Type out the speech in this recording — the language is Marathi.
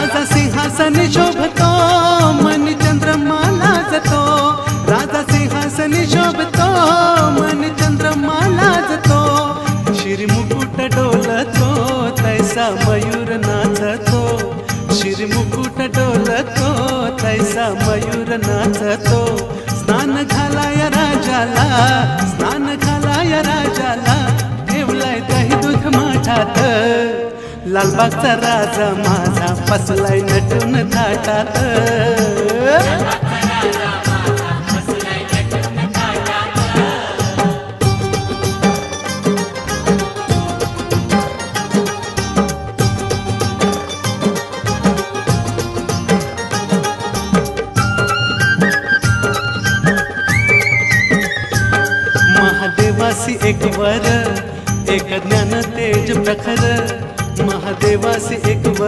राजा सिंहासन शोभतो मन चंद्रमा लाजतो, राजा सिंहासन शोभतो मन चंद्रमा लाजतो, शिर मुकुट डोलतो तैसा मयूर नाचतो, शिर मुकुट डोलतो तैसा मयूर नाचतो। स्नान घालाया राजाला, स्नान घालाया राजाला, ठेवलाय दही दूध माठात, लालबागचा राजा माझा बसलाय नटून थाटात। महादेवासी एक वर, एक ज्ञान तेज प्रखर, महादेवासी एक वर।